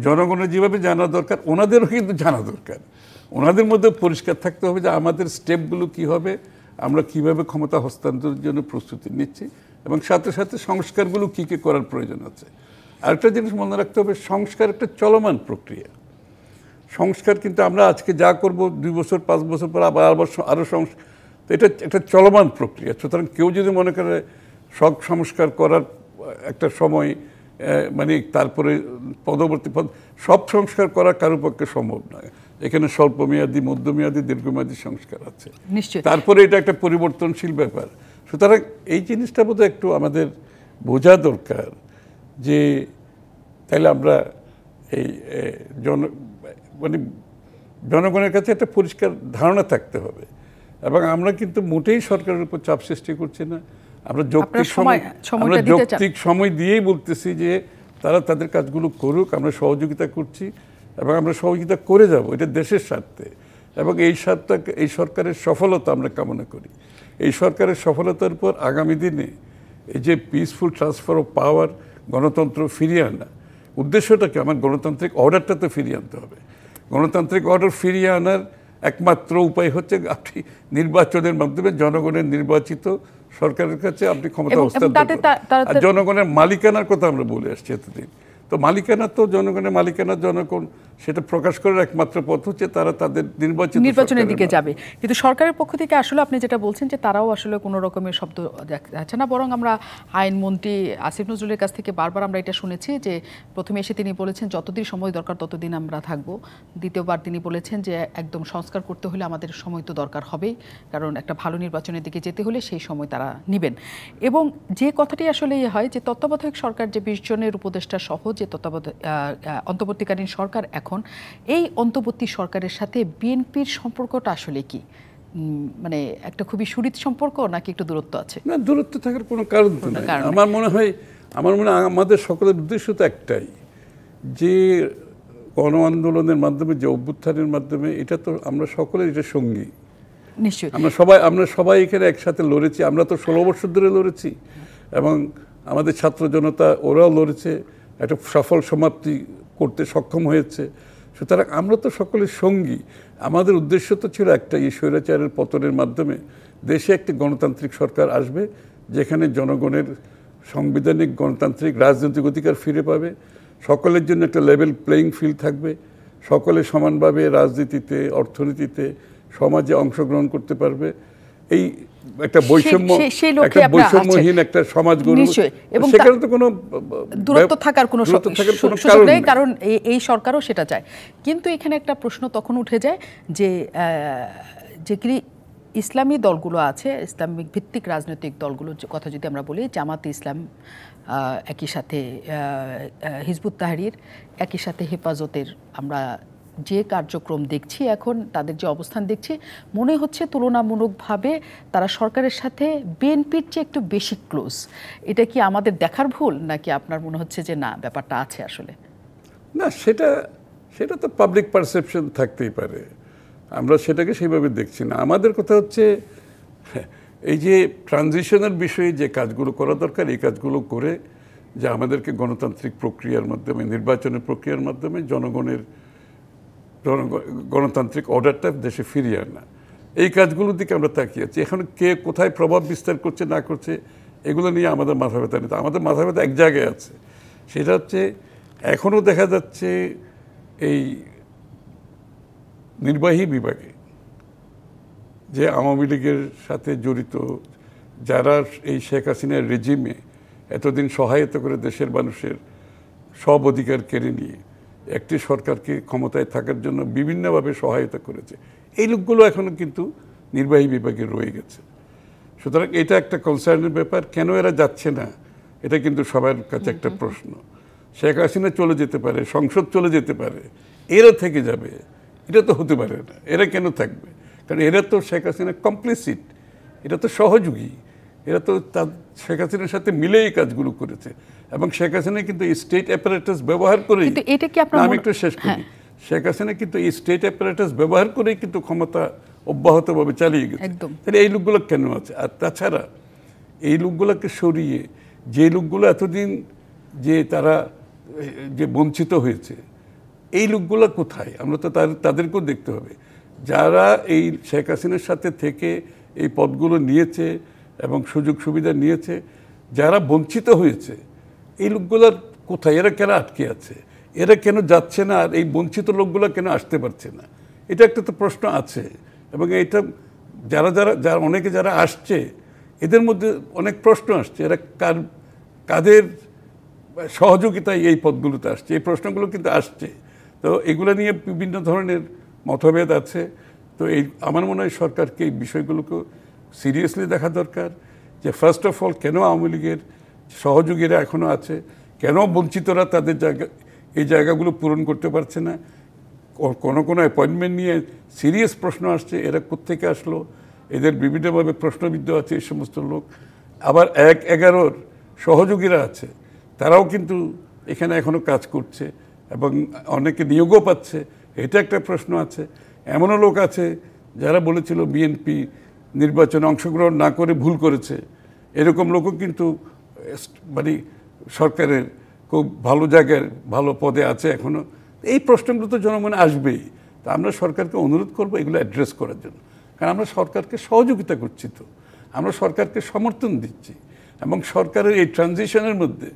[SPEAKER 2] জনগণের যেভাবে জানা দরকার, ওনাদেরও কিন্তু জানা দরকার। ওনাদের মধ্যে পরিষ্কার থাকতে হবে যে আমাদের স্টেপগুলো কি হবে, আমরা কিভাবে ক্ষমতা হস্তান্তরের জন্য প্রস্তুতি নিচ্ছি, এবং সাথে সাথে সংস্কারগুলো কী কী করার প্রয়োজন আছে। আরেকটা জিনিস মনে রাখতে হবে, সংস্কার একটা চলমান প্রক্রিয়া। সংস্কার কিন্তু আমরা আজকে যা করব 2 বছর 5 বছর পর আরও সংস্কার, তো এটা একটা চলমান প্রক্রিয়া। সুতরাং কেউ যদি মনে করে সব সংস্কার করার একটা সময়, মানে তারপরে পরবর্তী সব সংস্কার করা কারোর পক্ষে সম্ভব নয়। এখানে স্বল্পমেয়াদী, মধ্যমেয়াদী, দীর্ঘমেয়াদী সংস্কার আছে,
[SPEAKER 1] নিশ্চয়ই।
[SPEAKER 2] তারপরে এটা একটা পরিবর্তনশীল ব্যাপার। সুতরাং এই জিনিসটা বোধহয় একটু আমাদের বোঝা দরকার, যে তাইলে আমরা এই মানে জনগণের কাছে একটা পরিষ্কার ধারণা থাকতে হবে। এবং আমরা কিন্তু মোটেই সরকারের উপর চাপ সৃষ্টি করছি না, আমরা যৌক্তিক সময় দিয়েই বলতেছি যে তারা তাদের কাজগুলো করুক, আমরা সহযোগিতা করছি এবং আমরা সহযোগিতা করে যাব, এটা দেশের স্বার্থে। এবং এই সরকারের সফলতা আমরা কামনা করি। এই সরকারের সফলতার পর আগামী দিনে এই যে পিসফুল ট্রান্সফার অফ পাওয়ার, গণতন্ত্র ফিরিয়ে আনা, উদ্দেশ্যটা কি? আমার গণতান্ত্রিক অর্ডারটা তো ফিরিয়ে আনতে হবে। গণতান্ত্রিক অর্ডার ফিরিয়ে আনার একমাত্র উপায় হচ্ছে আপনি নির্বাচনের মাধ্যমে জনগণের নির্বাচিত সরকারের কাছে আপনি ক্ষমতা হস্তান্তর করেন। আর জনগণের মালিকানার কথা আমরা বলে আসছি এতদিন, তো মালিকানা তো জনগণের মালিকানা, জনগণ সেটা প্রকাশ করার একমাত্র পথ হচ্ছে তারা তাদের নির্বাচনের
[SPEAKER 1] দিকে যাবে। কিন্তু সরকারের পক্ষ থেকে আসলে আপনি যেটা বলছেন যে তারাও আসলে কোনো রকমের শব্দ যাচ্ছে না, বরং আমরা আইনমন্ত্রী আসিফ নজরুলের কাছ থেকে বারবার আমরা এটা শুনেছি যে প্রথমে এসে তিনি বলেছেন যতদিন সময় দরকার ততদিন আমরা থাকব। দ্বিতীয়বার তিনি বলেছেন যে একদম সংস্কার করতে হলে আমাদের সময় তো দরকার হবেই, কারণ একটা ভালো নির্বাচনের দিকে যেতে হলে সেই সময় তারা নেবেন। এবং যে কথাটি আসলে হয় যে তত্ত্বাবধায়ক সরকার, যে 20 জনের উপদেষ্টা সহ যে অন্তর্বর্তীকালীন সরকার, এখন এই অন্তর্বর্তী সরকারের সাথে বিএনপির সম্পর্কটা আসলে কি? মানে একটা খুবই সুহৃদ সম্পর্ক নাকি একটু দূরত্ব আছে?
[SPEAKER 2] না, দূরত্ব থাকার কোনো কারণ তো নেই। আমার মনে হয় আমাদের সকলের উদ্দেশ্য তো একটাই, যে গণ আন্দোলনের মাধ্যমে, যে অভ্যুত্থানের মাধ্যমে, এটা তো আমরা সকলের এটা সঙ্গী।
[SPEAKER 1] নিশ্চয়ই
[SPEAKER 2] আমরা সবাই এখানে একসাথে লড়েছি। আমরা তো 16 বছর ধরে লড়েছি এবং আমাদের ছাত্র জনতা ওরাও লড়েছে, একটা সফল সমাপ্তি করতে সক্ষম হয়েছে। সুতরাং আমরা তো সকলের সঙ্গী। আমাদের উদ্দেশ্য তো ছিল একটা, এই স্বৈরাচারের পতনের মাধ্যমে দেশে একটি গণতান্ত্রিক সরকার আসবে, যেখানে জনগণের সাংবিধানিক গণতান্ত্রিক রাজনৈতিক অধিকার ফিরে পাবে, সকলের জন্য একটা লেভেল প্লেয়িং ফিল্ড থাকবে, সকলে সমানভাবে রাজনীতিতে, অর্থনীতিতে, সমাজে অংশগ্রহণ করতে পারবে। এই একটা বৈষম্যহীন একটা সমাজ গড়ব, সেখানে তো কোনো
[SPEAKER 1] দূরত্ব থাকার কোনো সুযোগ নেই, কারণ এই সরকারও সেটা চায়। কিন্তু এখানে একটা প্রশ্ন তখন উঠে যায় যে ইসলামী দলগুলো আছে, ইসলামিক ভিত্তিক রাজনৈতিক দলগুলোর কথা যদি আমরা বলি, জামাতে ইসলাম, একই সাথে হিজবুত তাহরির, একই সাথে হেফাজতের, আমরা যে কার্যক্রম দেখছি এখন, তাদের যে অবস্থান দেখছি, মনে হচ্ছে তুলনামূলকভাবে তারা সরকারের সাথে বিএনপির চেয়ে একটু বেশি ক্লোজ। এটা কি আমাদের দেখার ভুল, নাকি আপনার মনে হচ্ছে যে না, ব্যাপারটা আছে আসলে?
[SPEAKER 2] না, সেটা তো পাবলিক পারসেপশন থাকতেই পারে, আমরা সেটাকে সেইভাবে দেখছি না। আমাদের কথা হচ্ছে এই যে ট্রানজিশনের বিষয়ে যে কাজগুলো করা দরকার, এই কাজগুলো করে যে আমাদেরকে গণতান্ত্রিক প্রক্রিয়ার মাধ্যমে, নির্বাচনের প্রক্রিয়ার মাধ্যমে গণতান্ত্রিক অর্ডারটা দেশে ফিরিয়ে আনা। এই কাজগুলোর দিকে আমরা তাকিয়ে আছি। এখন কে কোথায় প্রভাব বিস্তার করছে না করছে এগুলো নিয়ে আমাদের মাথা ব্যথা নেই। আমাদের মাথা ব্যথা এক জায়গায় আছে, সেটা হচ্ছে এখনও দেখা যাচ্ছে এই নির্বাহী বিভাগে যে আওয়ামী লীগের সাথে জড়িত যারা এই শেখ হাসিনার রেজিমে এতদিন সহায়তা করে দেশের মানুষের সব অধিকার কেড়ে নিয়ে একটি সরকারকে ক্ষমতায় থাকার জন্য বিভিন্নভাবে সহায়তা করেছে, এই লোকগুলো এখনো কিন্তু নির্বাহী বিভাগে রয়ে গেছে। সুতরাং এটা একটা কনসার্নের ব্যাপার। কেন এরা যাচ্ছে না, এটা কিন্তু সবার কাছে একটা প্রশ্ন। শেখ হাসিনা চলে যেতে পারে, সংসদ চলে যেতে পারে, এরা থেকে যাবে, এটা তো হতে পারে না। এরা কেন থাকবে? কারণ এরা তো শেখ হাসিনা কমপ্লিসিট, এটা তো সহযোগী, এরা তো শেখ হাসিনার সাথে মিলে এই কাজগুলো করেছে। এবং শেখ হাসিনা কিন্তু এই স্টেট অ্যাপারেটাস ব্যবহার করেই, আমি একটু শেষ করি, শেখ হাসিনা কিন্তু এই স্টেট অ্যাপারেটাস ব্যবহার করেই কিন্তু ক্ষমতা অব্যাহতভাবে চালিয়ে গেছে। তাহলে এই লোকগুলো কেন আছে? আর তাছাড়া এই লোকগুলোকে সরিয়ে যে লোকগুলো এতদিন যে তারা যে বঞ্চিত হয়েছে, এই লোকগুলো কোথায়? আমরা তো তাদেরকেও দেখতে হবে। যারা এই শেখ হাসিনার সাথে থেকে এই পদগুলো নিয়েছে এবং সুযোগ সুবিধা নিয়েছে, যারা বঞ্চিত হয়েছে, এই লোকগুলোর কোথায়? এরা কেন আটকে আছে? এরা কেন যাচ্ছে না? আর এই বঞ্চিত লোকগুলো কেন আসতে পারছে না? এটা একটা তো প্রশ্ন আছে। এবং এইটা যারা অনেকে যারা আসছে, এদের মধ্যে অনেক প্রশ্ন আসছে, এরা কাদের সহযোগিতায় এই পদগুলোতে আসছে, এই প্রশ্নগুলো কিন্তু আসছে। তো এগুলো নিয়ে বিভিন্ন ধরনের মতভেদ আছে। তো আমার মনে হয় সরকারকে এই বিষয়গুলোকে সিরিয়াসলি দেখা দরকার, যে ফার্স্ট অফ অল কেন আওয়ামী লীগের সহযোগীরা এখনও আছে, কেন বঞ্চিতরা তাদের এই জায়গাগুলো পূরণ করতে পারছে না। কোনো অ্যাপয়েন্টমেন্ট নিয়ে সিরিয়াস প্রশ্ন আসছে, এরা কোত্থেকে আসলো, এদের বিভিন্নভাবে প্রশ্নবিদ্ধ আছে এই সমস্ত লোক। আবার ১-১১ সহযোগীরা আছে, তারাও কিন্তু এখানে এখনও কাজ করছে এবং অনেকে নিয়োগও পাচ্ছে, এটা একটা প্রশ্ন আছে। এমনও লোক আছে যারা বলেছিল বিএনপি নির্বাচনে অংশগ্রহণ না করে ভুল করেছে, এরকম লোকও কিন্তু মানে সরকারের খুব ভালো জায়গায় ভালো পদে আছে এখনও। এই প্রশ্নগুলো তো জনমনে আসবেই। তা আমরা সরকারকে অনুরোধ করবো এগুলো অ্যাড্রেস করার জন্য, কারণ আমরা সরকারকে সহযোগিতা করছি, তো আমরা সরকারকে সমর্থন দিচ্ছি। এবং সরকারের এই ট্রানজিশনের মধ্যে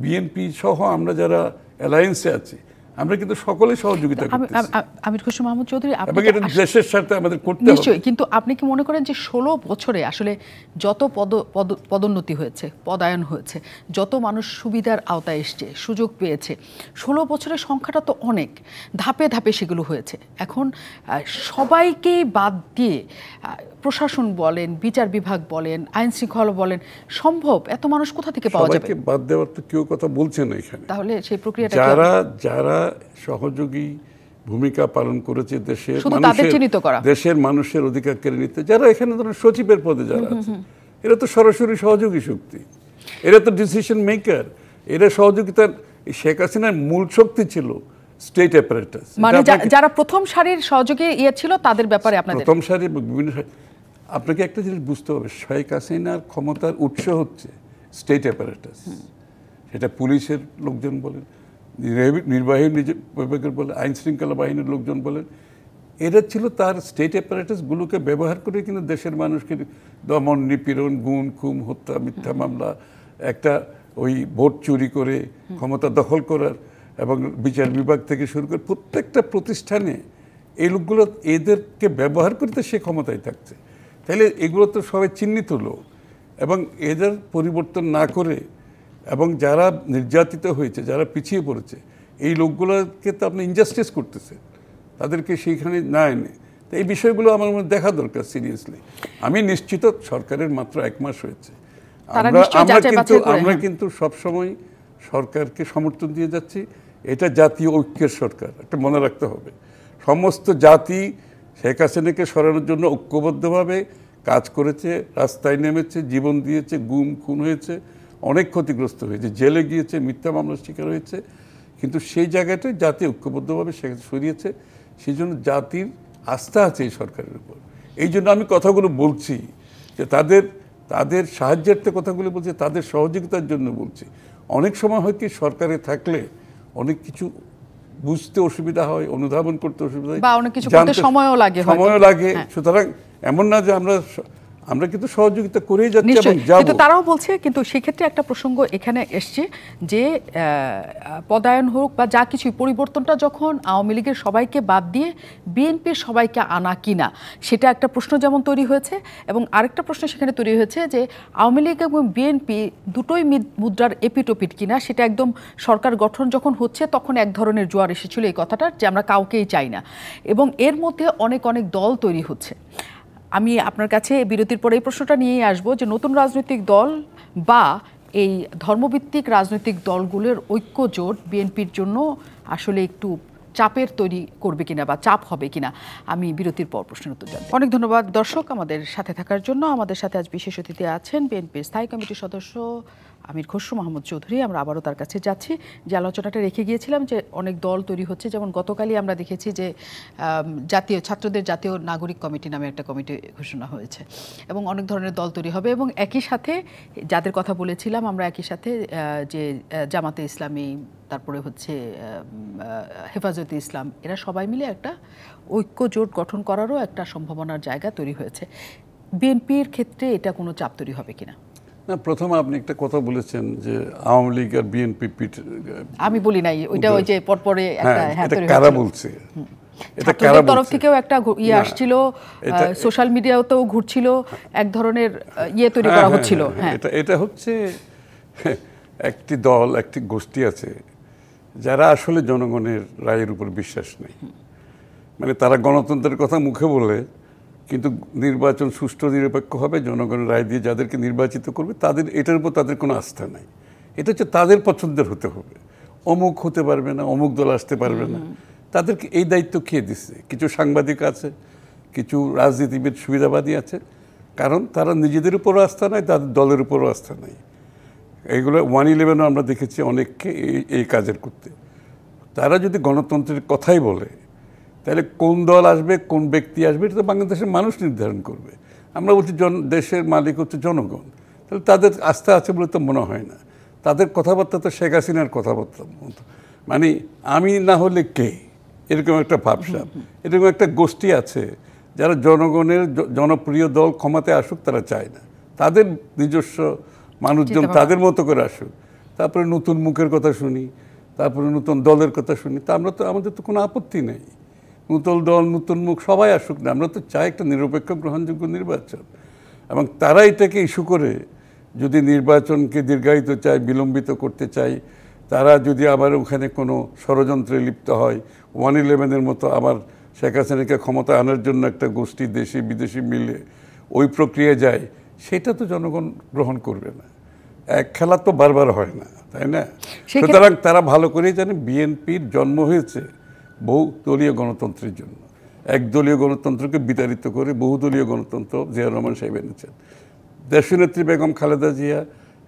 [SPEAKER 2] বিএনপি সহ আমরা যারা অ্যালায়েন্সে আছি, আমরা কিন্তু সকলে সহযোগিতা করতেছি।
[SPEAKER 1] আমির খসরু মাহমুদ চৌধুরী,
[SPEAKER 2] এবং এটা দেশের সাথে আমাদের করতে হবে
[SPEAKER 1] নিশ্চয়ই। কিন্তু আপনি কি মনে করেন যে 16 বছরে আসলে যত পদোন্নতি হয়েছে, পদায়ন হয়েছে, যত মানুষ সুবিধার আওতায় এসছে, সুযোগ পেয়েছে, 16 বছরের সংখ্যাটা তো অনেক, ধাপে ধাপে সেগুলো হয়েছে। এখন সবাইকেই বাদ দিয়ে প্রশাসন বলেন, বিচার বিভাগ বলেন, আইন শৃঙ্খলা বলেন, সম্ভব? এত মানুষ কোথা থেকে পাওয়া যাবে?
[SPEAKER 2] সবাইকে বাদ দেওয়ার তো কেউ কথা বলছে না এখানে।
[SPEAKER 1] তাহলে সেই প্রক্রিয়াটা
[SPEAKER 2] যারা সহযোগী ভূমিকা পালন করেছে দেশের মানুষের অধিকার কেড়ে নিতে, যারা এখানে ধরুন সচিবের পদে যারা আছে, এরা তো সরাসরি সহযোগী শক্তি, এরা তো ডিসিশন মেকার, এরা সহযোগিতার। শেখ হাসিনার মূল শক্তি ছিল স্টেট অ্যাপারেটাস,
[SPEAKER 1] মানে যারা প্রথম সারির সহযোগী ছিল তাদের ব্যাপারে আপনাদের
[SPEAKER 2] প্রথম সারির বিভিন্ন। আপনাকে একটা জিনিস বুঝতে হবে, শেখ হাসিনার ক্ষমতার উৎস হচ্ছে স্টেট অ্যাপারেটাস। সেটা পুলিশের লোকজন বলেন, নির্বাহী বিভাগের বলেন, আইন শৃঙ্খলা বাহিনীর লোকজন বলেন, এরা ছিল তার স্টেট অ্যাপারেটাসগুলোকে ব্যবহার করে কিন্তু দেশের মানুষকে দমন, নিপীড়ন, গুম, খুন, হত্যা, মিথ্যা মামলা, একটা ওই ভোট চুরি করে ক্ষমতা দখল করার, এবং বিচার বিভাগ থেকে শুরু করে প্রত্যেকটা প্রতিষ্ঠানে এই লোকগুলো এদেরকে ব্যবহার করতে সে ক্ষমতায় থাকছে। তাহলে এগুলো তো সবাই চিহ্নিত লোক, এবং এদের পরিবর্তন না করে, এবং যারা নির্যাতিত হয়েছে, যারা পিছিয়ে পড়েছে, এই লোকগুলোকে তো আপনি ইনজাস্টিস করতেছে, তাদেরকে সেইখানে না এনে। তো এই বিষয়গুলো আমার মনে দেখা দরকার সিরিয়াসলি। আমি নিশ্চিত সরকারের মাত্র 1 মাস হয়েছে, আমরা কিন্তু সবসময় সরকারকে সমর্থন দিয়ে যাচ্ছি। এটা জাতীয় ঐক্যের সরকার, একটা মনে রাখতে হবে। সমস্ত জাতি শেখ হাসিনাকে সরানোর জন্য ঐক্যবদ্ধভাবে কাজ করেছে, রাস্তায় নেমেছে, জীবন দিয়েছে, গুম খুন হয়েছে, অনেক ক্ষতিগ্রস্ত হয়েছে, জেলে গিয়েছে, মিথ্যা মামলার শিকার হয়েছে। কিন্তু সেই জায়গাটায় জাতি ঐক্যবদ্ধভাবে সরিয়েছে। সেই জন্য জাতির আস্থা আছে এই সরকারের উপর। এই জন্য আমি কথাগুলো বলছি, যে তাদের সাহায্যার্থে কথাগুলো বলছি, তাদের সহযোগিতার জন্য বলছি। অনেক সময় হয় কি সরকারে থাকলে অনেক কিছু বুঝতে অসুবিধা হয়, অনুধাবন করতে অসুবিধা হয়,
[SPEAKER 1] বা অনেক কিছু করতে সময়ও লাগে,
[SPEAKER 2] সময়ও লাগে। সুতরাং এমন না যে আমরা কিন্তু সহযোগিতা করেই যাচ্ছি এবং যাব।
[SPEAKER 1] কিন্তু তারাও বলছে, কিন্তু সেক্ষেত্রে একটা প্রসঙ্গ এখানে এসছে যে পদায়ন হোক বা যা কিছু পরিবর্তনটা যখন আওয়ামী লীগের সবাইকে বাদ দিয়ে বিএনপির সবাইকে আনা কিনা, সেটা একটা প্রশ্ন যেমন তৈরি হয়েছে। এবং আরেকটা প্রশ্ন সেখানে তৈরি হয়েছে যে আওয়ামী লীগ এবং বিএনপি দুটোই মুদ্রার এপিটোপিট কিনা। সেটা একদম সরকার গঠন যখন হচ্ছে তখন এক ধরনের জোয়ার এসেছিল এই কথাটার, যে আমরা কাউকেই চাই না, এবং এর মধ্যে অনেক অনেক দল তৈরি হচ্ছে। আমি আপনার কাছে বিরতির পরে এই প্রশ্নটা নিয়েই আসবো যে নতুন রাজনৈতিক দল বা এই ধর্মভিত্তিক রাজনৈতিক দলগুলোর ঐক্য জোট বিএনপির জন্য আসলে একটু চাপের তৈরি করবে কিনা বা চাপ হবে কিনা, আমি বিরতির পর প্রশ্নের উত্তর জানতে। অনেক ধন্যবাদ দর্শক আমাদের সাথে থাকার জন্য। আমাদের সাথে আজ বিশেষ অতিথি আছেন বিএনপির স্থায়ী কমিটির সদস্য আমির খসরু মাহমুদ চৌধুরী। আমরা আবারও তার কাছে যাচ্ছি। যে আলোচনাটা রেখে গিয়েছিলাম যে অনেক দল তৈরি হচ্ছে, যেমন গতকালই আমরা দেখেছি যে ছাত্রদের জাতীয় নাগরিক কমিটি নামে একটা কমিটি ঘোষণা হয়েছে, এবং অনেক ধরনের দল তৈরি হবে। এবং একই সাথে যাদের কথা বলেছিলাম আমরা, একই সাথে যে জামাতে ইসলামী, তারপরে হচ্ছে হেফাজতে ইসলাম, এরা সবাই মিলে একটা ঐক্য জোট গঠন করারও একটা সম্ভাবনার জায়গা তৈরি হয়েছে। বিএনপির ক্ষেত্রে এটা কোনো চাপ তৈরি হবে কিনা?
[SPEAKER 2] না, প্রথমে আপনি একটা কথা বলেছেন যে আওয়ামী লীগ আর বিএনপি
[SPEAKER 1] আমি বলি নাই, ওইটা ওই যে পরপরে
[SPEAKER 2] এটা কারা বলছে,
[SPEAKER 1] এটা কারা তরফ থেকেও একটা ইয়ে আসছিল, সোশ্যাল মিডিয়াতেও ঘুরছিল, এক ধরনের ইয়ে তৈরি করা হচ্ছিল।
[SPEAKER 2] এটা হচ্ছে একটি দল, একটি গোষ্ঠী আছে যারা আসলে জনগণের রায়ের উপর বিশ্বাস নেই। মানে তারা গণতন্ত্রের কথা মুখে বলে, কিন্তু নির্বাচন সুষ্ঠু নিরপেক্ষ হবে, জনগণের রায় দিয়ে যাদেরকে নির্বাচিত করবে তাদের এটার উপর তাদের কোনো আস্থা নাই। এটা হচ্ছে তাদের পছন্দের হতে হবে, অমুক হতে পারবে না, অমুক দল আসতে পারবে না। তাদেরকে এই দায়িত্ব খেয়ে দিচ্ছে। কিছু সাংবাদিক আছে, কিছু রাজনীতিবিদ সুবিধাবাদী আছে, কারণ তারা নিজেদের উপরও আস্থা নাই, তাদের দলের উপরও আস্থা নাই। এইগুলো 1/11 আমরা দেখেছি অনেককে এই কাজের করতে। তারা যদি গণতন্ত্রের কথাই বলে, তাহলে কোন দল আসবে, কোন ব্যক্তি আসবে, এটা তো বাংলাদেশের মানুষ নির্ধারণ করবে। আমরা বলছি দেশের মালিক হচ্ছে জনগণ, তাহলে তাদের আস্থা আছে বলে তো মনে হয় না। তাদের কথাবার্তা তো শেখ হাসিনার কথাবার্তার মতো, মানে আমি না হলে কে, এরকম একটা ভাবসাব। এরকম একটা গোষ্ঠী আছে যারা জনগণের জনপ্রিয় দল ক্ষমতায় আসুক তারা চায় না, তাদের নিজস্ব মানুষজন তাদের মতো করে আসুক। তারপরে নতুন মুখের কথা শুনি, তারপরে নতুন দলের কথা শুনি, তা আমাদের তো কোনো আপত্তি নেই। নতুন দল, নতুন মুখ সবাই আসুক না, আমরা তো চাই একটা নিরপেক্ষ গ্রহণযোগ্য নির্বাচন। এবং তারা এটাকে ইস্যু করে যদি নির্বাচনকে দীর্ঘায়িত চায়, বিলম্বিত করতে চায়, তারা যদি আবার ওখানে কোনো ষড়যন্ত্রে লিপ্ত হয়, 1/11 মতো আবার শেখ হাসিনাকে ক্ষমতা আনার জন্য একটা গোষ্ঠী দেশি বিদেশি মিলে ওই প্রক্রিয়ায় যায়, সেটা তো জনগণ গ্রহণ করবে না। এক খেলা তো বারবার হয় না, তাই না? সুতরাং তারা ভালো করেই জানে বিএনপির জন্ম হয়েছে বহুদলীয় গণতন্ত্রের জন্য। একদলীয় গণতন্ত্রকে বিতাড়িত করে বহুদলীয় গণতন্ত্র জিয়াউর রহমান সাহেব এনেছেন। দেশনেত্রী বেগম খালেদা জিয়া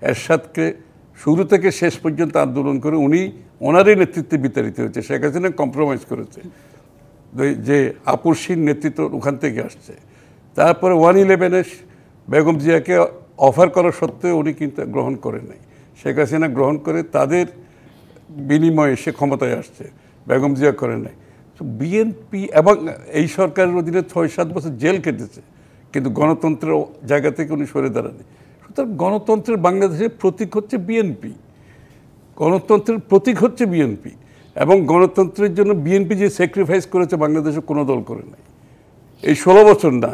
[SPEAKER 2] এরশাদকে শুরু থেকে শেষ পর্যন্ত আন্দোলন করে ওনারই নেতৃত্বে বিতাড়িত হয়েছে। শেখ হাসিনা কম্প্রোমাইজ করেছে, যে আপসহীন নেতৃত্ব ওখান থেকে আসছে। তারপরে 1/11 বেগম জিয়াকে অফার করা সত্ত্বেও উনি কিন্তু গ্রহণ করেন নাই। শেখ হাসিনা গ্রহণ করে তাদের বিনিময়ে সে ক্ষমতায় আসছে, বেগম জিয়া করেন নাই। বিএনপি এবং এই সরকারের অধীনে 6-7 বছর জেল কেটেছে, কিন্তু গণতন্ত্রের জায়গা থেকে উনি সরে দাঁড়াননি। সুতরাং গণতন্ত্রের বাংলাদেশের প্রতীক হচ্ছে বিএনপি, গণতন্ত্রের প্রতীক হচ্ছে বিএনপি। এবং গণতন্ত্রের জন্য বিএনপি যে স্যাক্রিফাইস করেছে বাংলাদেশে কোনো দল করে নাই। এই 16 বছর না,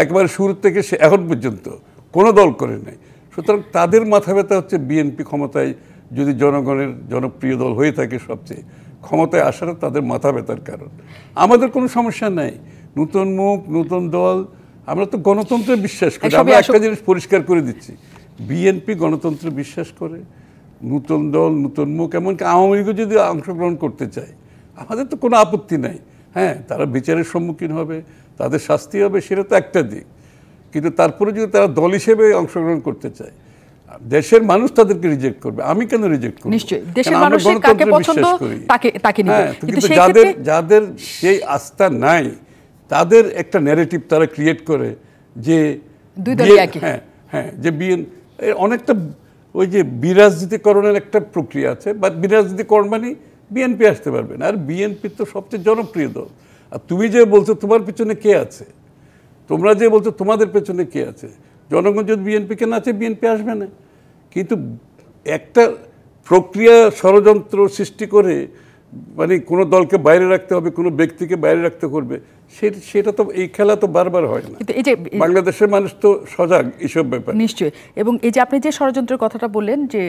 [SPEAKER 2] একবার শুরু থেকে এখন পর্যন্ত কোনো দল করে নাই। সুতরাং তাদের মাথা ব্যথা হচ্ছে বিএনপি ক্ষমতায় যদি জনগণের জনপ্রিয় দল হয়ে থাকে, সবচেয়ে ক্ষমতায় আসাটা তাদের মাথা ব্যথার কারণ। আমাদের কোনো সমস্যা নাই, নতুন মুখ, নতুন দল, আমরা তো গণতন্ত্রে বিশ্বাস করি। আমরা একটা জিনিস পরিষ্কার করে দিচ্ছি, বিএনপি গণতন্ত্রে বিশ্বাস করে, নতুন দল, নতুন মুখ, এমনকি আওয়ামী লীগও যদি অংশগ্রহণ করতে চায় আমাদের তো কোনো আপত্তি নাই। হ্যাঁ, তারা বিচারের সম্মুখীন হবে, তাদের শাস্তি হবে, সেটা তো একটা দিক। কিন্তু তারপরে যদি তারা দল হিসেবে অংশগ্রহণ করতে চায়, দেশের মানুষ তাদেরকে রিজেক্ট করবে। আমি কেন রিজেক্ট করব?
[SPEAKER 1] নিশ্চয়ই দেশের মানুষ কাকে পছন্দ তাকে নিবে।
[SPEAKER 2] কিন্তু যাদের সেই আস্থা নাই, তাদের একটা ন্যারেটিভ তারা ক্রিয়েট করে যে
[SPEAKER 1] দুই দলই একই।
[SPEAKER 2] হ্যাঁ, যে অনেকটা ওই যে বিরাজনীতিকরণের একটা প্রক্রিয়া আছে, বা বিরাজনীতিকরণ মানে বিএনপি আসতে পারবে না। আর বিএনপি তো সবচেয়ে জনপ্রিয় দল। আর তুমি যে বলছো তোমার পিছনে কে আছে, তোমরা যে বলছো তোমাদের পেছনে কে আছে, জনগণ যদি বিএনপিকে না চায় বিএনপি আসবে না। কিন্তু একটা প্রক্রিয়া ষড়যন্ত্র সৃষ্টি করে মানে কোনো দলকে বাইরে রাখতে হবে, কোনো ব্যক্তিকে বাইরে রাখতে করবে, সেটা তো এই খেলা তো বারবার হয় না।
[SPEAKER 1] কিন্তু এই যে
[SPEAKER 2] বাংলাদেশের মানুষ তো সজাগ এইসব ব্যাপারে।
[SPEAKER 1] নিশ্চয়ই। এবং এই যে আপনি যে ষড়যন্ত্রের কথাটা বললেন যে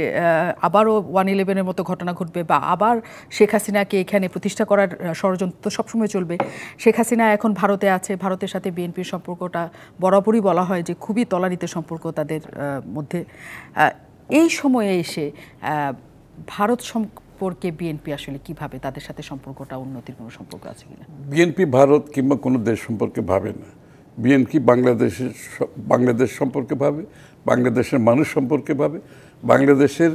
[SPEAKER 1] আবারও 111-এর মতো ঘটনা ঘটবে বা আবার শেখ হাসিনাকে এখানে প্রতিষ্ঠা করার ষড়যন্ত্র তো সবসময় চলবে। শেখ হাসিনা এখন ভারতে আছে, ভারতের সাথে বিএনপির সম্পর্কটা বরাবরই বলা হয় যে খুবই তলানিতে সম্পর্ক তাদের মধ্যে। এই সময়ে এসে ভারত সম্পর্কে বিএনপি আসলে কিভাবে, তাদের সাথে সম্পর্কটা উন্নতির কোনো সম্পর্ক আছে কিনা?
[SPEAKER 2] বিএনপি ভারত কিংবা কোনো দেশ সম্পর্কে ভাবে না। বিএনপি বাংলাদেশ সম্পর্কে ভাবে, বাংলাদেশের মানুষ সম্পর্কে ভাবে, বাংলাদেশের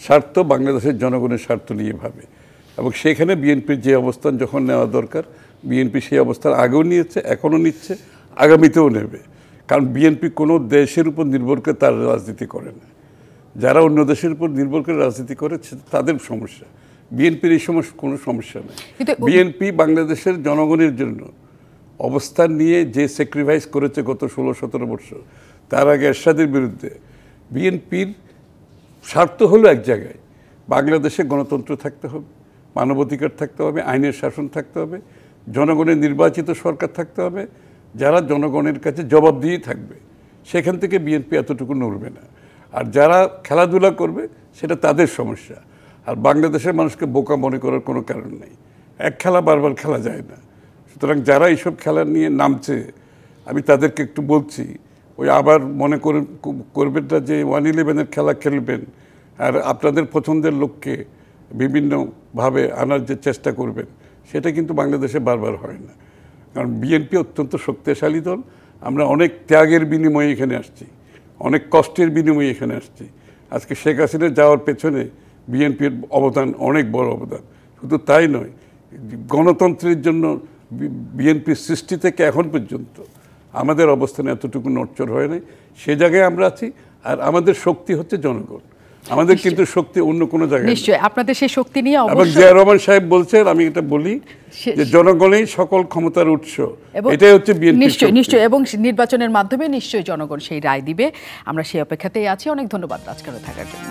[SPEAKER 2] স্বার্থ, বাংলাদেশের জনগণের স্বার্থ নিয়ে ভাবে। এবং সেখানে বিএনপির যে অবস্থান যখন নেওয়া দরকার, বিএনপি সেই অবস্থান আগেও নিয়েছে, এখনও নিচ্ছে, আগামীতেও নেবে। কারণ বিএনপি কোনো দেশের উপর নির্ভর করে তার রাজনীতি করে না। যারা অন্য দেশের উপর নির্ভর করে রাজনীতি করে তাদের সমস্যা। বিএনপির এই সমস্যা কোনো সমস্যা নেই। বিএনপি বাংলাদেশের জনগণের জন্য অবস্থান নিয়ে যে স্যাক্রিফাইস করেছে গত 16-17 বছর, তার আগে এরশাদের বিরুদ্ধে, বিএনপির স্বার্থ হলো এক জায়গায়, বাংলাদেশে গণতন্ত্র থাকতে হবে, মানবাধিকার থাকতে হবে, আইনের শাসন থাকতে হবে, জনগণের নির্বাচিত সরকার থাকতে হবে, যারা জনগণের কাছে জবাবদিহি থাকবে। সেখান থেকে বিএনপি এতটুকু নড়বে না। আর যারা খেলাধুলা করবে সেটা তাদের সমস্যা। আর বাংলাদেশের মানুষকে বোকা মনে করার কোনো কারণ নেই। এক খেলা বারবার খেলা যায় না। সুতরাং যারা এইসব খেলা নিয়ে নামছে, আমি তাদেরকে একটু বলছি, ওই আবার মনে করবেন না যে 111-এর খেলা খেলবেন আর আপনাদের পছন্দের লোককে বিভিন্নভাবে আনার যে চেষ্টা করবেন, সেটা কিন্তু বাংলাদেশে বারবার হয় না। কারণ বিএনপি অত্যন্ত শক্তিশালী দল। আমরা অনেক ত্যাগের বিনিময়ে এখানে আসছি, অনেক কষ্টের বিনিময়ে এখানে আসছি। আজকে শেখ হাসিনা যাওয়ার পেছনে বিএনপির অবদান অনেক বড় অবদান। শুধু তাই নয়, গণতন্ত্রের জন্য বিএনপির সৃষ্টি থেকে এখন পর্যন্ত আমাদের অবস্থানে এতটুকু নড়চড় হয় নাই। সে জায়গায় আমরা আছি। আর আমাদের শক্তি হচ্ছে জনগণ, আমাদের কিন্তু শক্তি অন্য কোনো জায়গায়।
[SPEAKER 1] নিশ্চয়ই আপনাদের সেই শক্তি নিয়ে
[SPEAKER 2] এবং জিয়া রহমান সাহেব বলছেন, আমি এটা বলি যে জনগণই সকল ক্ষমতার উৎস, এটাই হচ্ছে বিএনপি।
[SPEAKER 1] নিশ্চয়ই এবং নির্বাচনের মাধ্যমে নিশ্চয়ই জনগণ সেই রায় দিবে। আমরা সেই অপেক্ষাতেই আছি। অনেক ধন্যবাদ আজকের থাকার জন্য।